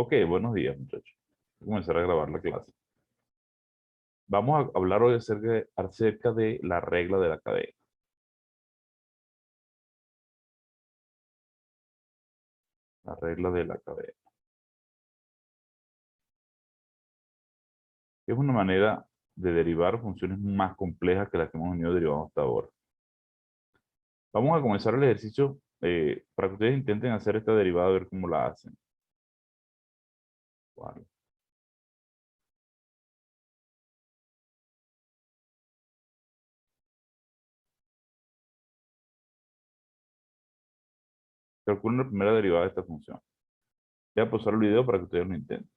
Ok, buenos días, muchachos. Voy a comenzar a grabar la clase. Vamos a hablar hoy acerca de la regla de la cadena. La regla de la cadena. Es una manera de derivar funciones más complejas que las que hemos venido derivando hasta ahora. Vamos a comenzar el ejercicio para que ustedes intenten hacer esta derivada, a ver cómo la hacen. Vale. Calculen la primera derivada de esta función. Voy a pausar el video para que ustedes lo intenten.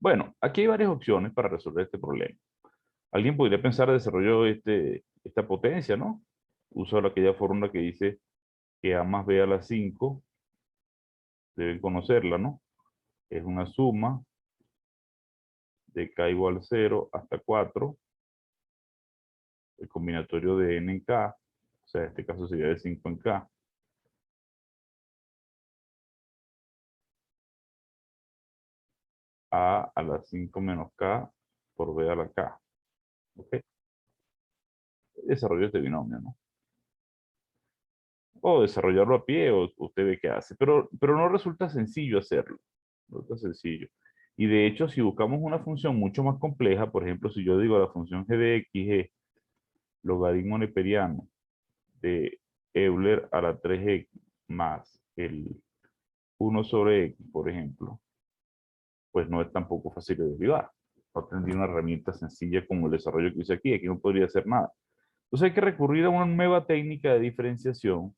Bueno, aquí hay varias opciones para resolver este problema. Alguien podría pensar desarrollo esta potencia, ¿no? Uso aquella fórmula que dice que a más b a la 5, deben conocerla, ¿no? Es una suma de k igual 0 hasta 4, el combinatorio de n en k, o sea, en este caso sería de 5 en k, a la 5 menos k por b a la k. ¿Ok? Desarrollo este binomio, ¿no? O desarrollarlo a pie, o usted ve qué hace. Pero no resulta sencillo hacerlo. No resulta sencillo. Y de hecho, si buscamos una función mucho más compleja, por ejemplo, si yo digo la función g de x es logaritmo neperiano de Euler a la 3x más el 1 sobre x, por ejemplo, pues no es tampoco fácil de derivar. No tendría una herramienta sencilla como el desarrollo que hice aquí. Aquí no podría hacer nada. Entonces hay que recurrir a una nueva técnica de diferenciación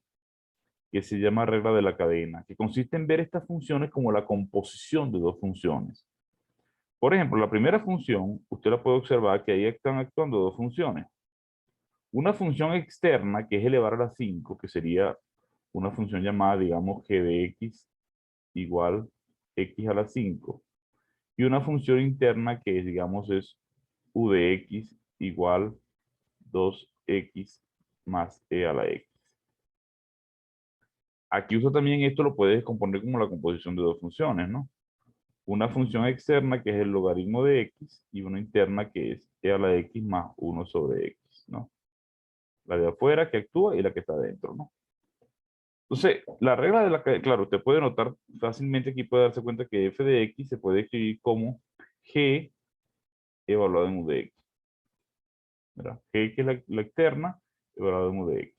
que se llama regla de la cadena, que consiste en ver estas funciones como la composición de dos funciones. Por ejemplo, la primera función, usted la puede observar que ahí están actuando dos funciones. Una función externa, que es elevar a la 5, que sería una función llamada, digamos, g de x igual x a la 5. Y una función interna que, digamos, es u de x igual 2x más e a la x. Aquí uso también esto, lo puedes descomponer como la composición de dos funciones, ¿no? Una función externa que es el logaritmo de x y una interna que es e a la x más 1 sobre x, ¿no? La de afuera que actúa y la que está adentro, ¿no? Entonces, la regla de la cadena, claro, usted puede notar fácilmente aquí, puede darse cuenta que f de x se puede escribir como g evaluado en u de x, ¿verdad? G que es la externa evaluado en u de x.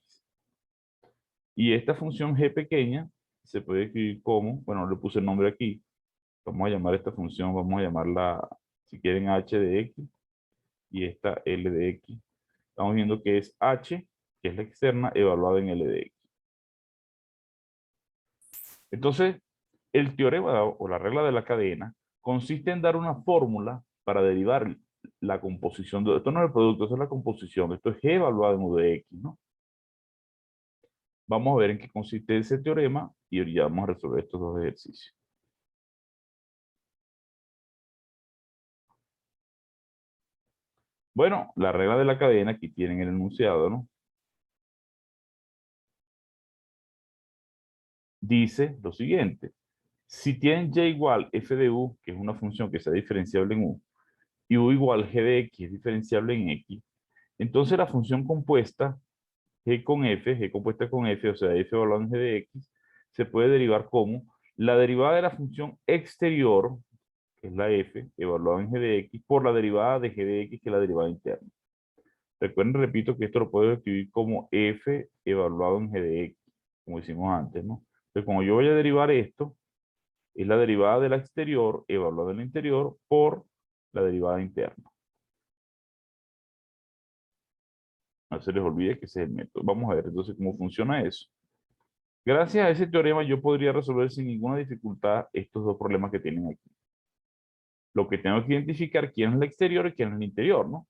Y esta función g pequeña se puede escribir como, bueno, le puse el nombre aquí, vamos a llamar esta función, vamos a llamarla, si quieren, h de x, y esta L de X. Estamos viendo que es H, que es la externa, evaluada en L de X. Entonces, el teorema o la regla de la cadena consiste en dar una fórmula para derivar la composición de... Esto no es el producto, esto es la composición. Esto es G evaluado en U de X, ¿no? Vamos a ver en qué consiste ese teorema y ahorita vamos a resolver estos dos ejercicios. Bueno, la regla de la cadena, aquí tienen el enunciado, ¿no? Dice lo siguiente. Si tienen y igual f de u, que es una función que sea diferenciable en u, y u igual g de x es diferenciable en x, entonces la función compuesta g con f, g compuesta con f, o sea, f evaluado en g de x, se puede derivar como la derivada de la función exterior, que es la f, evaluada en g de x, por la derivada de g de x, que es la derivada interna. Recuerden, repito, que esto lo puedo escribir como f evaluado en g de x, como hicimos antes, ¿no? Entonces, como yo voy a derivar esto, es la derivada de la exterior evaluada en la interior por la derivada interna. No se les olvide que ese es el método. Vamos a ver entonces cómo funciona eso. Gracias a ese teorema yo podría resolver sin ninguna dificultad estos dos problemas que tienen aquí. Lo que tengo que identificar quién es el exterior y quién es el interior, ¿no?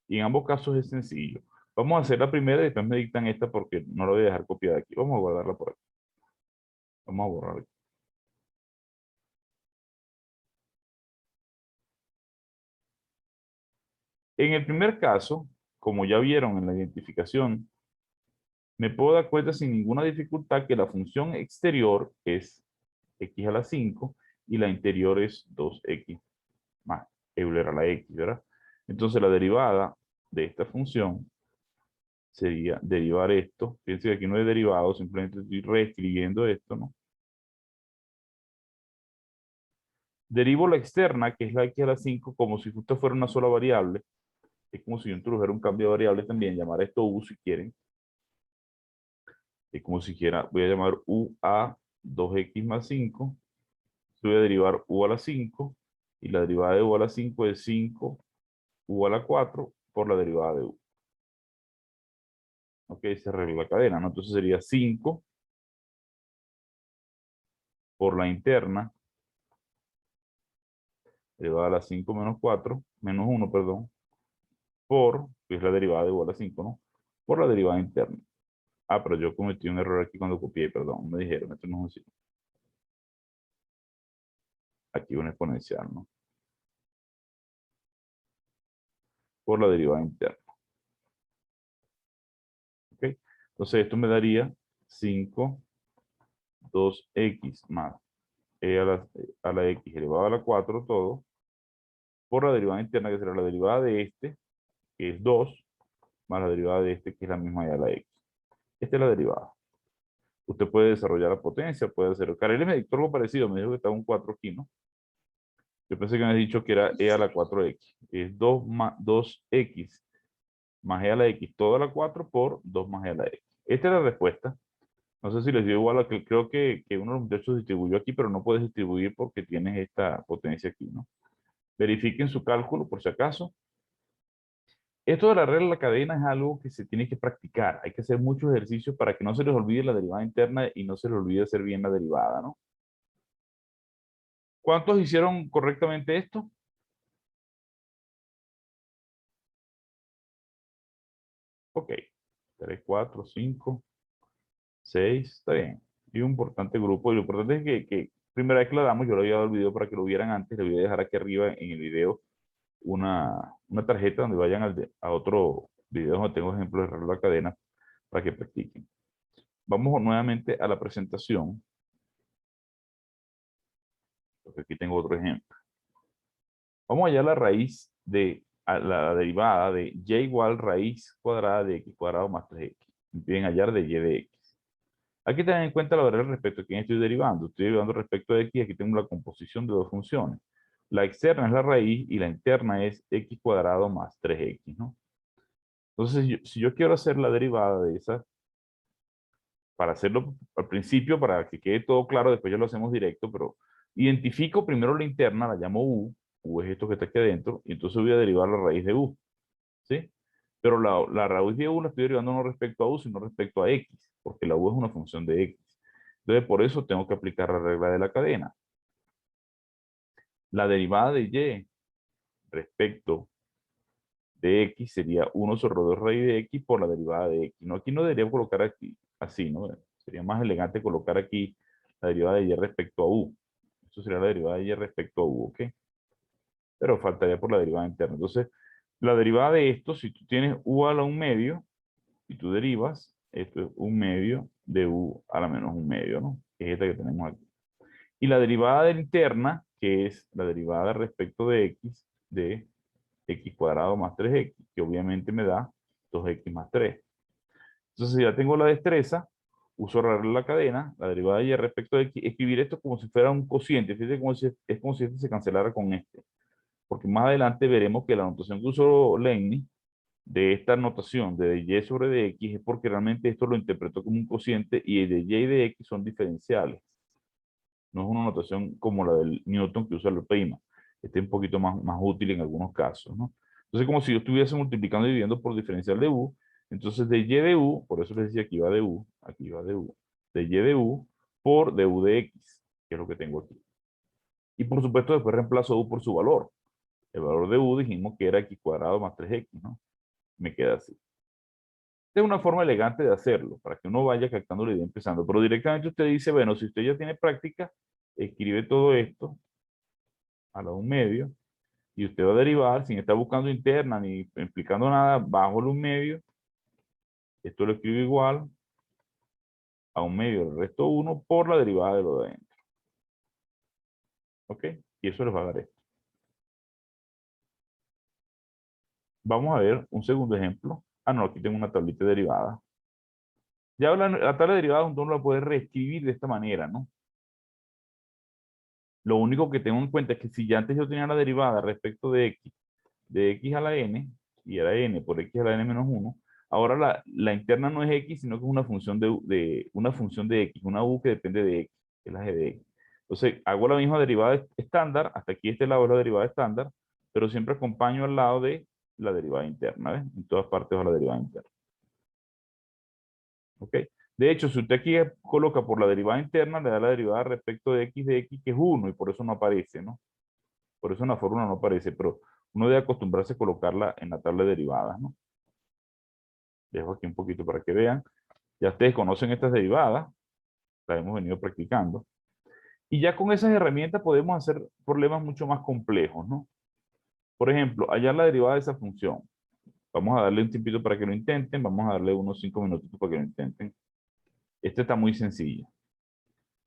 Y en ambos casos es sencillo. Vamos a hacer la primera y después me dictan esta porque no la voy a dejar copiada aquí. Vamos a guardarla por aquí. Vamos a borrar. En el primer caso, como ya vieron en la identificación, me puedo dar cuenta sin ninguna dificultad que la función exterior es x a la 5 y la interior es 2x más Euler a la x, ¿verdad? Entonces la derivada de esta función sería derivar esto. Fíjense que aquí no he derivado, simplemente estoy reescribiendo esto, ¿no? Derivo la externa, que es la x a la 5, como si esto fuera una sola variable. Es como si yo introdujera un cambio de variable también, llamar esto u si quieren. Es como si quiera, voy a llamar u a 2x más 5. Voy a derivar u a la 5. Y la derivada de u a la 5 es 5 u a la 4 por la derivada de u. Ok, se arregla la cadena, ¿no? Entonces sería 5 por la interna, derivada a la 5 menos 4, menos 1, perdón, por, que es la derivada de u a la 5, ¿no? Por la derivada interna. Ah, pero yo cometí un error aquí cuando copié, perdón, me dijeron, esto no es un signo. Aquí una exponencial, ¿no? Por la derivada interna. ¿Ok? Entonces esto me daría 5, 2x más a la x elevado a la 4 todo, por la derivada interna, que será la derivada de este, que es 2, más la derivada de este, que es la misma y a la x. Esta es la derivada. Usted puede desarrollar la potencia, puede hacer... Carelli me dictó algo parecido, me dijo que estaba un 4 aquí, ¿no? Yo pensé que me había dicho que era e a la 4x. Es 2 más 2x más e a la x, toda la 4 por 2 más e a la x. Esta es la respuesta. No sé si les dio igual a que creo que uno de los muchachos distribuyó aquí, pero no puedes distribuir porque tienes esta potencia aquí, ¿no? Verifiquen su cálculo por si acaso. Esto de la regla de la cadena es algo que se tiene que practicar. Hay que hacer muchos ejercicios para que no se les olvide la derivada interna y no se les olvide hacer bien la derivada, ¿no? ¿Cuántos hicieron correctamente esto? Ok. 3, 4, 5, 6, está bien. Y un importante grupo. Y lo importante es que primera vez que la damos, yo le había dado el video para que lo vieran antes. Le voy a dejar aquí arriba en el video una tarjeta donde vayan a otro video donde tengo ejemplos de regla de la cadena para que practiquen. Vamos nuevamente a la presentación, porque aquí tengo otro ejemplo. Vamos allá a la raíz de a la derivada de y igual raíz cuadrada de x cuadrado más 3x. Me piden hallar de y de x. Aquí tengan en cuenta la variable respecto a quién estoy derivando. Estoy derivando respecto de x. Aquí tengo la composición de dos funciones. La externa es la raíz y la interna es x cuadrado más 3x, ¿no? Entonces, si yo quiero hacer la derivada de esa, para hacerlo al principio, para que quede todo claro, después ya lo hacemos directo, pero identifico primero la interna, la llamo u es esto que está aquí adentro, y entonces voy a derivar la raíz de u, ¿sí? Pero la raíz de u la estoy derivando no respecto a u, sino respecto a x, porque la u es una función de x. Entonces, por eso tengo que aplicar la regla de la cadena. La derivada de y respecto de x sería 1 sobre 2 raíz de x por la derivada de x. No, aquí no debería colocar aquí, así, ¿no? Sería más elegante colocar aquí la derivada de y respecto a u. Eso sería la derivada de y respecto a u, ¿ok? Pero faltaría por la derivada interna. Entonces, la derivada de esto, si tú tienes u a la 1 medio, y tú derivas, esto es 1 medio de u a la menos 1 medio, ¿no? Que es esta que tenemos aquí. Y la derivada de la interna, que es la derivada respecto de x, de x cuadrado más 3x, que obviamente me da 2x más 3. Entonces, si ya tengo la destreza, uso la cadena, la derivada de y respecto de x, escribir esto como si fuera un cociente. Fíjate como si, es como si este se cancelara con este. Porque más adelante veremos que la notación que usó Leibniz de esta notación de y sobre dx es porque realmente esto lo interpretó como un cociente y de y de x son diferenciales. No es una notación como la del Newton que usa la prima. Este es un poquito más útil en algunos casos, ¿no? Entonces, como si yo estuviese multiplicando y dividiendo por diferencial de u, entonces de y de u, por eso les decía aquí va de u, aquí va de u, de y de u por de u de x, que es lo que tengo aquí. Y por supuesto después reemplazo u por su valor. El valor de u dijimos que era x cuadrado más 3x, ¿no? Me queda así. Esta es una forma elegante de hacerlo, para que uno vaya captando la idea empezando. Pero directamente usted dice, bueno, si usted ya tiene práctica, escribe todo esto a la 1 medio, y usted va a derivar sin estar buscando interna ni explicando nada, bajo el 1 medio, esto lo escribo igual a 1 medio del resto 1 por la derivada de lo de adentro. ¿Ok? Y eso les va a dar esto. Vamos a ver un segundo ejemplo. Ah, no, aquí tengo una tablita de derivadas. Ya la tabla de derivadas uno la puede reescribir de esta manera, ¿no? Lo único que tengo en cuenta es que si ya antes yo tenía la derivada respecto de x a la n, y era n por x a la n menos 1, ahora la interna no es x, sino que es una función una función de x, una u que depende de x, que es la g de x. Entonces, hago la misma derivada estándar, hasta aquí este lado es la derivada estándar, pero siempre acompaño al lado de la derivada interna, ¿ves? En todas partes va la derivada interna. ¿Ok? De hecho, si usted aquí coloca por la derivada interna, le da la derivada respecto de x, que es 1, y por eso no aparece, ¿no? Por eso en la fórmula no aparece, pero uno debe acostumbrarse a colocarla en la tabla de derivadas, ¿no? Dejo aquí un poquito para que vean. Ya ustedes conocen estas derivadas, las hemos venido practicando. Y ya con esas herramientas podemos hacer problemas mucho más complejos, ¿no? Por ejemplo, hallar la derivada de esa función. Vamos a darle un tiempito para que lo intenten. Vamos a darle unos 5 minutitos para que lo intenten. Este está muy sencillo.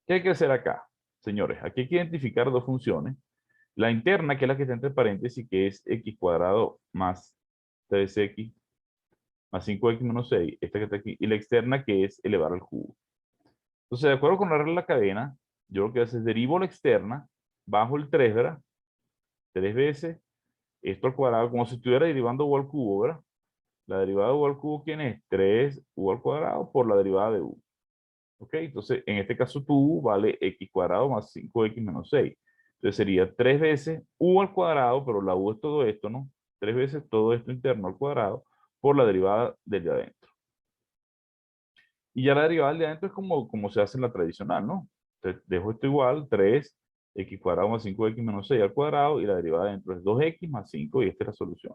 ¿Qué hay que hacer acá? Señores, aquí hay que identificar dos funciones. La interna, que es la que está entre paréntesis, que es x cuadrado más 3x más 5x menos 6, esta que está aquí, y la externa, que es elevar al cubo. Entonces, de acuerdo con la regla de la cadena, yo lo que hago es derivo la externa, bajo el 3, ¿verdad? 3 veces esto al cuadrado, como si estuviera derivando u al cubo, ¿verdad? La derivada de u al cubo, ¿quién es? 3u al cuadrado por la derivada de u. ¿Ok? Entonces, en este caso, tu u vale x cuadrado más 5x menos 6. Entonces, sería 3 veces u al cuadrado, pero la u es todo esto, ¿no? 3 veces todo esto interno al cuadrado por la derivada del de adentro. Y ya la derivada del de adentro es como se hace en la tradicional, ¿no? Entonces, dejo esto igual, 3x cuadrado más 5x menos 6 al cuadrado, y la derivada de adentro es 2x más 5, y esta es la solución.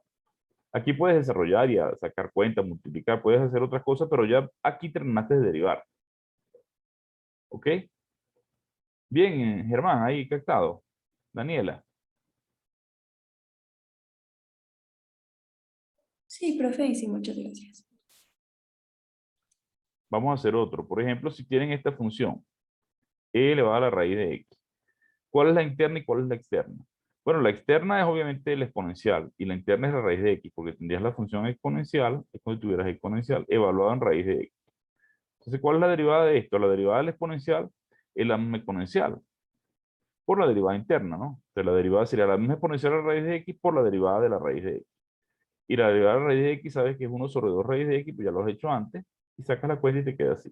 Aquí puedes desarrollar y sacar cuentas, multiplicar, puedes hacer otras cosas, pero ya aquí terminaste de derivar. ¿Ok? Bien, Germán, ahí captado. Daniela, Sí, profe, y sí, muchas gracias. vamos a hacer otro. Por ejemplo, si tienen esta función, e elevado a la raíz de x. ¿Cuál es la interna y cuál es la externa? Bueno, la externa es obviamente el exponencial y la interna es la raíz de x, porque tendrías la función exponencial, es como si tuvieras exponencial, evaluada en raíz de x. Entonces, ¿cuál es la derivada de esto? La derivada del exponencial es la misma exponencial por la derivada interna, ¿no? Entonces, la derivada sería la misma exponencial a la raíz de x por la derivada de la raíz de x. Y la derivada de la raíz de x, sabes que es 1 sobre 2 raíz de x, pues ya lo has hecho antes, y sacas la cuenta y te queda así.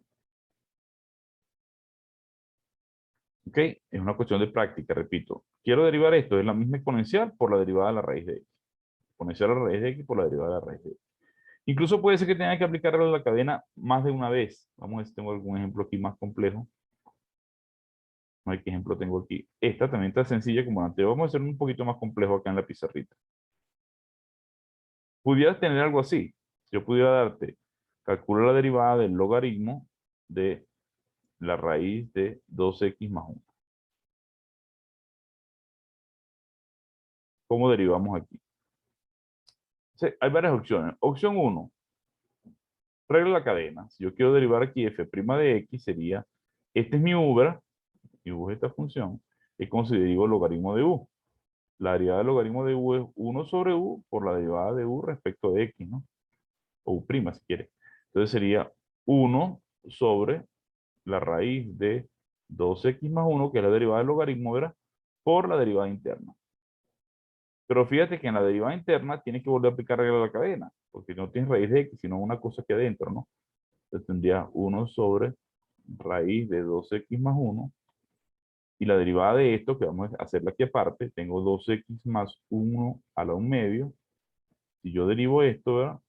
¿Ok? Es una cuestión de práctica, repito. Quiero derivar esto, es la misma exponencial por la derivada de la raíz de x. Exponencial a la raíz de x por la derivada de la raíz de x. Incluso puede ser que tenga que aplicarlo a la cadena más de una vez. Vamos a ver si tengo algún ejemplo aquí más complejo. No hay qué ejemplo tengo aquí. Esta también está sencilla como la anterior. Vamos a hacer un poquito más complejo acá en la pizarrita. Pudieras tener algo así. Yo pudiera darte, calcula la derivada del logaritmo de la raíz de 2x más 1. ¿Cómo derivamos aquí? Sí, hay varias opciones. Opción 1, regla de la cadena. Si yo quiero derivar aquí f' de x, sería, este es mi u, ¿verdad? Mi u es esta función. Es como si derivo el logaritmo de u. La derivada del logaritmo de u es 1 sobre u por la derivada de u respecto de x, ¿no? O u' si quiere. Entonces sería 1 sobre la raíz de 2x más 1, que es la derivada del logaritmo, ¿verdad? Por la derivada interna. Pero fíjate que en la derivada interna tienes que volver a aplicar regla de la cadena, porque no tienes raíz de x, sino una cosa aquí adentro, ¿no? Entonces tendría 1 sobre raíz de 2x más 1, y la derivada de esto, que vamos a hacerla aquí aparte, tengo 2x más 1 a la 1 medio. Si yo derivo esto, ¿verdad?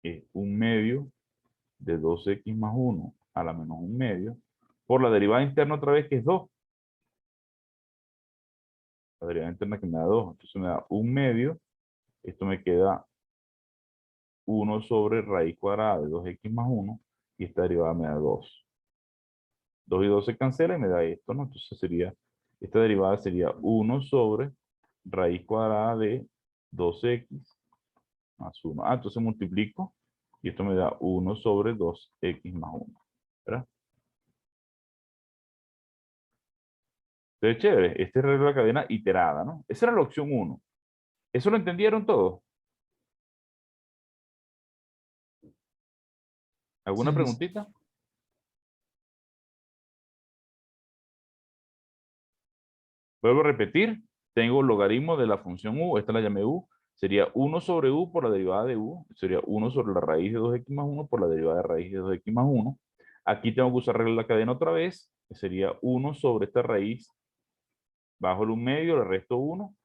Es 1 medio de 2x más 1 a la menos 1 medio, por la derivada interna otra vez, que es 2. La derivada interna que me da 2, entonces me da 1 medio, esto me queda 1 sobre raíz cuadrada de 2x más 1, y esta derivada me da 2. 2 y 2 se cancela y me da esto, ¿no? Entonces sería, esta derivada sería 1 sobre raíz cuadrada de 2x más 1. Ah, entonces multiplico y esto me da 1 sobre 2x más 1. ¿Verdad? Entonces, chévere, esta es la regla de la cadena iterada, ¿no? Esa era la opción 1. ¿Eso lo entendieron todos? ¿Alguna Sí, listo. preguntita? Vuelvo a repetir, tengo el logaritmo de la función u, esta la llamé u, sería 1 sobre u por la derivada de u, sería 1 sobre la raíz de 2x más 1 por la derivada de raíz de 2x más 1. Aquí tengo que usar regla de la cadena otra vez, que sería 1 sobre esta raíz bajo el 1 medio, le resto 1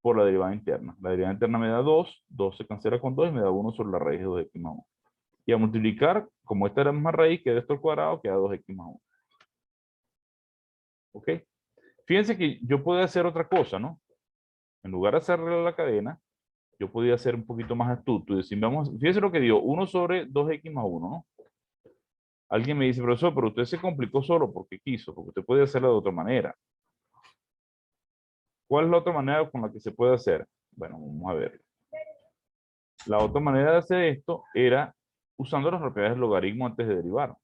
por la derivada interna. La derivada interna me da 2, 2 se cancela con 2 y me da 1 sobre la raíz de 2x más 1. Y a multiplicar, como esta es la misma raíz que de esto al cuadrado, queda 2x más 1. ¿Ok? Fíjense que yo puedo hacer otra cosa, ¿no? En lugar de hacerle la cadena, yo podía ser un poquito más astuto y decir, vamos, fíjense lo que dio, 1 sobre 2x más 1, ¿no? Alguien me dice, profesor, pero usted se complicó solo porque quiso, porque usted puede hacerlo de otra manera. ¿Cuál es la otra manera con la que se puede hacer? Bueno, vamos a ver. La otra manera de hacer esto era usando las propiedades del logaritmo antes de derivar.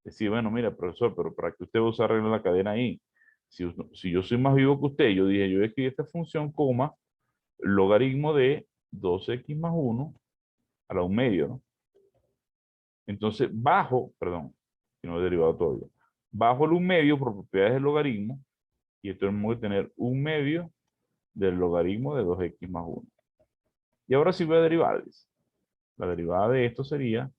Decir, bueno, mira, profesor, pero para que usted use regla la cadena ahí, si yo soy más vivo que usted, yo dije, yo escribí esta función, coma, logaritmo de 2x más 1 a la 1 medio, ¿no? Entonces, perdón, que no he derivado todavía, bajo el 1 medio por propiedades del logaritmo, y esto tenemos que tener 1 medio del logaritmo de 2x más 1. Y ahora sí voy a derivar. La derivada de esto sería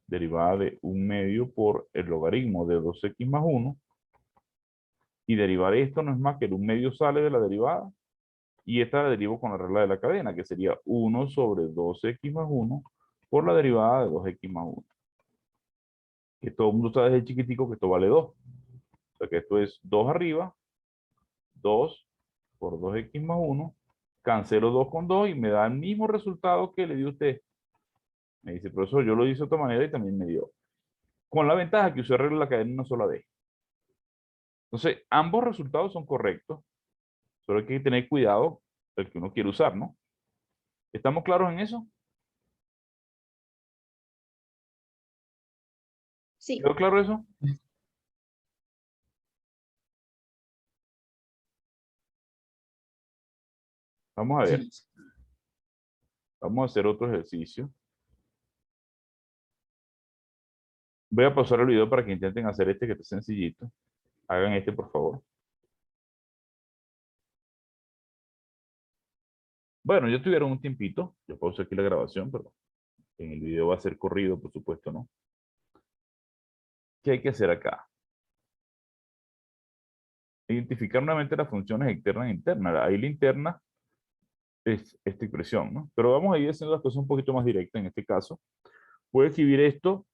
derivada de 1 medio por el logaritmo de 2x más 1. Y derivar esto no es más que el 1 medio sale de la derivada. Y esta la derivo con la regla de la cadena, que sería 1 sobre 2x más 1 por la derivada de 2x más 1. Que todo el mundo sabe desde chiquitico que esto vale 2. O sea que esto es 2 arriba, 2 por 2x más 1. Cancelo 2 con 2 y me da el mismo resultado que le dio usted. Me dice, profesor, yo lo hice de otra manera y también me dio. Con la ventaja que usted arregla la cadena en una sola vez. Entonces, ambos resultados son correctos. Solo hay que tener cuidado el que uno quiere usar, ¿no? ¿Estamos claros en eso? Sí, ¿Quedó claro eso? Vamos a Sí, ver. listo. Vamos a hacer otro ejercicio. Voy a pausar el video para que intenten hacer este que está sencillito. Hagan este, por favor. Bueno, ya tuvieron un tiempito. Yo pauso aquí la grabación, pero en el video va a ser corrido, por supuesto, ¿no? ¿Qué hay que hacer acá? Identificar nuevamente las funciones externas e internas. Ahí la interna es esta expresión, ¿no? Pero vamos a ir haciendo las cosas un poquito más directas en este caso. Puedo escribir esto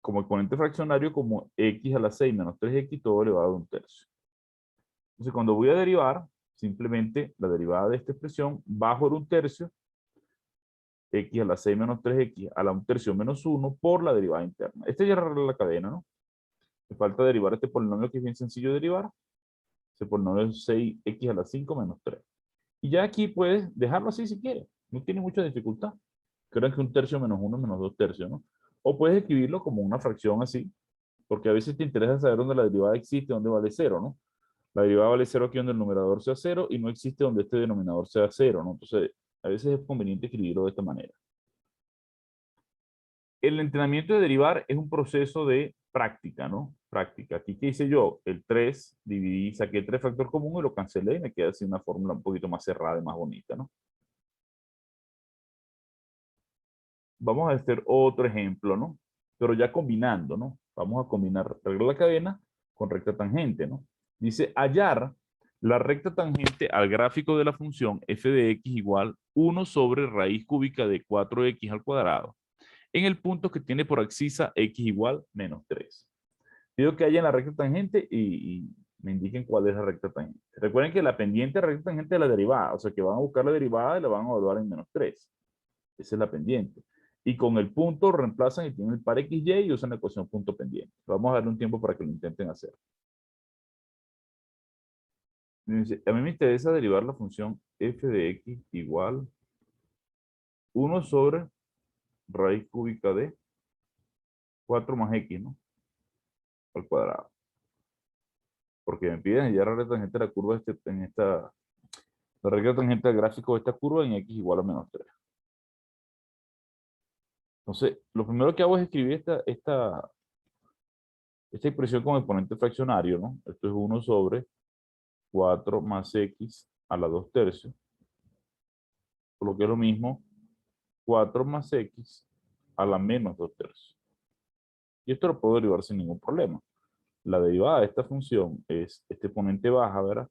como exponente fraccionario como x a la 6 menos 3x todo elevado a un tercio. Entonces, cuando voy a derivar, simplemente la derivada de esta expresión bajo el un tercio, x a la 6 menos 3x a la un tercio menos 1 por la derivada interna. Esta ya arregla la cadena, ¿no? Me falta derivar este polinomio que es bien sencillo de derivar. Ese polinomio es 6x a la 5 menos 3. Y ya aquí puedes dejarlo así si quieres. No tiene mucha dificultad. Creo que un tercio menos 1 menos 2 tercios, ¿no? O puedes escribirlo como una fracción así, porque a veces te interesa saber dónde la derivada existe, dónde vale 0, ¿no? La derivada vale 0 aquí donde el numerador sea 0 y no existe donde este denominador sea 0, ¿no? Entonces, a veces es conveniente escribirlo de esta manera. El entrenamiento de derivar es un proceso de práctica, ¿no? Práctica. Aquí, ¿qué hice yo? El 3, dividí, saqué el 3 factor común y lo cancelé y me queda así una fórmula un poquito más cerrada y más bonita, ¿no? Vamos a hacer otro ejemplo, ¿no? Pero ya combinando, ¿no? Vamos a combinar regla de la cadena con recta tangente, ¿no? Dice hallar la recta tangente al gráfico de la función f de x igual 1 sobre raíz cúbica de 4x al cuadrado en el punto que tiene por abscisa x igual menos 3. Pido que hallen la recta tangente y me indiquen cuál es la recta tangente. Recuerden que la pendiente recta tangente es la derivada, o sea que van a buscar la derivada y la van a evaluar en menos 3. Esa es la pendiente. Y con el punto reemplazan y tienen el par XY y usan la ecuación punto pendiente. Vamos a darle un tiempo para que lo intenten hacer. A mí me interesa derivar la función f de x igual 1 sobre raíz cúbica de 4 más x, ¿no? Al cuadrado. porque me piden hallar la recta tangente de la curva la recta tangente del gráfico de esta curva en x igual a menos 3. Entonces, lo primero que hago es escribir esta expresión como exponente fraccionario, ¿no? Esto es 1 sobre 4 más x a la 2 tercios, por lo que es lo mismo 4 más x a la menos 2 tercios. Y esto lo puedo derivar sin ningún problema. La derivada de esta función es este exponente baja, ¿verdad?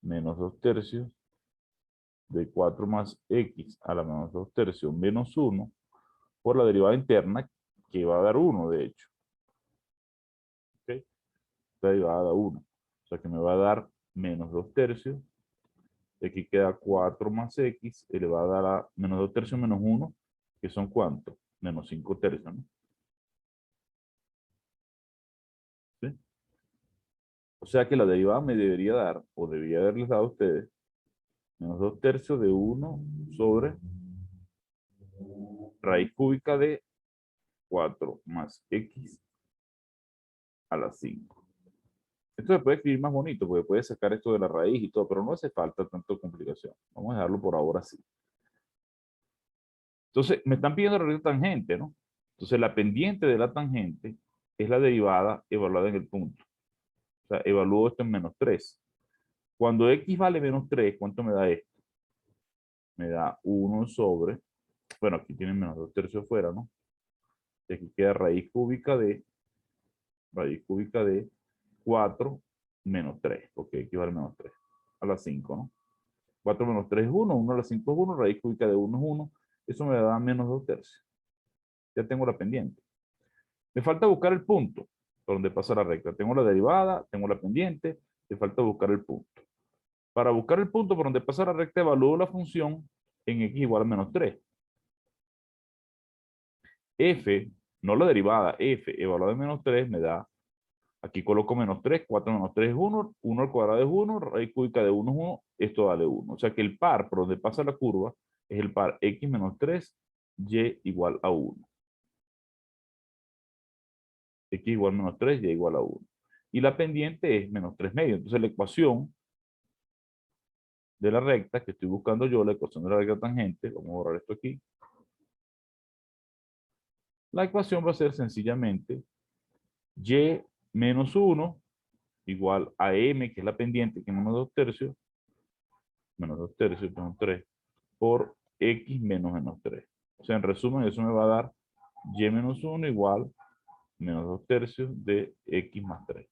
Menos 2 tercios de 4 más x a la menos 2 tercios menos 1 por la derivada interna, que va a dar 1, de hecho. ¿Ok? Esta derivada da 1. O sea que me va a dar menos 2 tercios. De aquí queda 4 más x elevado a la menos 2 tercios menos 1, que son ¿cuánto? Menos 5 tercios, ¿no? ¿Sí? O sea que la derivada me debería dar, o debería haberles dado a ustedes, menos 2 tercios de 1 sobre raíz cúbica de 4 más x a la 5. Esto se puede escribir más bonito, porque puede sacar esto de la raíz y todo, pero no hace falta tanto complicación. Vamos a dejarlo por ahora así. Entonces, me están pidiendo la recta tangente, ¿no? Entonces, la pendiente de la tangente es la derivada evaluada en el punto. O sea, evalúo esto en menos 3. Cuando x vale menos 3, ¿cuánto me da esto? Me da 1 sobre, bueno, aquí tienen menos 2 tercios fuera, ¿no? Y aquí queda raíz cúbica de 4 menos 3, porque x vale menos 3, a la 5, ¿no? 4 menos 3 es 1, 1 a la 5 es 1, raíz cúbica de 1 es 1, eso me da menos 2 tercios. Ya tengo la pendiente. Me falta buscar el punto por donde pasa la recta. Tengo la derivada, tengo la pendiente, me falta buscar el punto. Para buscar el punto por donde pasa la recta, evalúo la función en x igual a menos 3. F, no la derivada, f evaluada en menos 3 me da, aquí coloco menos 3, 4 menos 3 es 1, 1 al cuadrado es 1, raíz cúbica de 1 es 1, esto vale 1. O sea que el par por donde pasa la curva es el par x menos 3, y igual a 1. X igual a menos 3, y igual a 1. Y la pendiente es menos 3 medios. Entonces la ecuación de la recta que estoy buscando yo, la ecuación de la recta tangente, vamos a borrar esto aquí. La ecuación va a ser sencillamente y menos 1 igual a m, que es la pendiente, que es menos 2 tercios, menos 3, por x menos 3. O sea, en resumen, eso me va a dar y menos 1 igual menos 2 tercios de x más 3.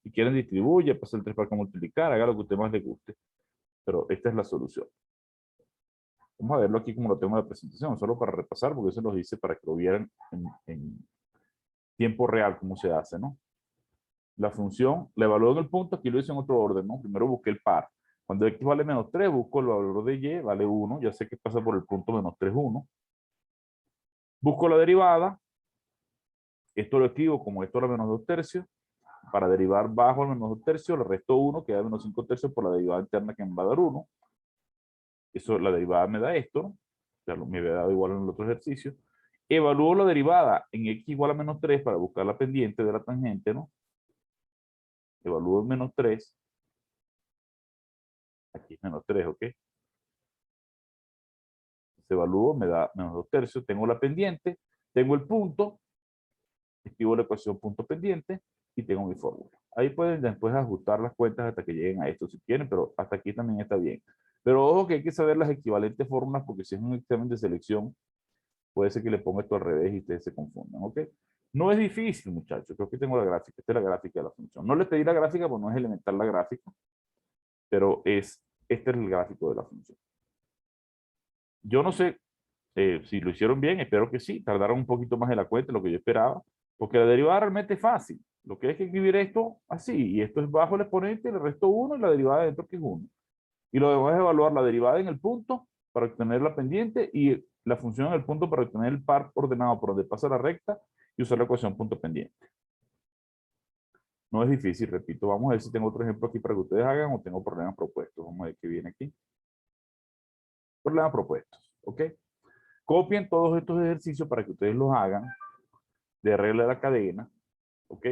Si quieren, distribuye, pasa el 3 para acá multiplicar, haga lo que a usted más le guste. Pero esta es la solución. Vamos a verlo aquí como lo tengo en la presentación, solo para repasar, porque eso los hice para que lo vieran en tiempo real cómo se hace, ¿no? La función la evalúo en el punto, aquí lo hice en otro orden, ¿no? Primero busqué el par. Cuando x vale menos 3, busco el valor de y, vale 1, ya sé que pasa por el punto menos 3, 1. Busco la derivada, esto lo escribo como esto era menos 2 tercios, para derivar bajo el menos 2 tercios, le resto 1, queda menos 5 tercios por la derivada interna que me va a dar 1. Eso, la derivada me da esto, ¿no? Ya me había dado igual en el otro ejercicio. Evalúo la derivada en x igual a menos 3 para buscar la pendiente de la tangente, ¿no? Evalúo en menos 3. Aquí es menos 3, ¿ok? Se evalúo, me da menos 2 tercios. Tengo la pendiente, tengo el punto, escribo la ecuación punto pendiente y tengo mi fórmula. Ahí pueden después ajustar las cuentas hasta que lleguen a esto si quieren, pero hasta aquí también está bien. Pero ojo que hay que saber las equivalentes fórmulas porque si es un examen de selección, puede ser que le ponga esto al revés y ustedes se confundan, ¿ok? No es difícil, muchachos. Creo que tengo la gráfica. Esta es la gráfica de la función. No les pedí la gráfica porque no es elemental la gráfica, pero este es el gráfico de la función. Yo no sé si lo hicieron bien, espero que sí. Tardaron un poquito más de la cuenta de lo que yo esperaba, porque la derivada realmente es fácil. Lo que hay que escribir esto así, y esto es bajo el exponente, le resto 1 y la derivada de dentro que es 1. Y lo demás es evaluar la derivada en el punto para obtener la pendiente y la función en el punto para obtener el par ordenado por donde pasa la recta y usar la ecuación punto pendiente. No es difícil, repito. Vamos a ver si tengo otro ejemplo aquí para que ustedes hagan o tengo problemas propuestos. Vamos a ver qué viene aquí. Problemas propuestos, ¿ok? Copien todos estos ejercicios para que ustedes los hagan de regla de la cadena, ¿ok?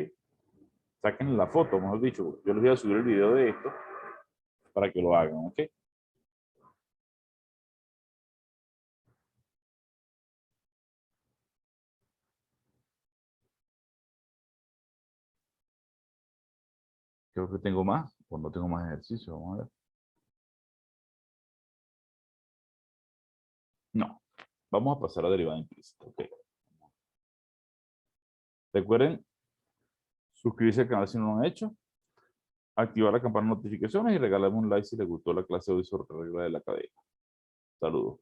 Saquen la foto, mejor dicho. Yo les voy a subir el video de esto para que lo hagan, ¿ok? Creo que tengo más, o no tengo más ejercicio, vamos a ver. No, vamos a pasar a derivada implícita, ok. Recuerden suscribirse al canal si no lo han hecho, activar la campana de notificaciones y regalarme un like si les gustó la clase de hoy sobre regla de la cadena. Saludos.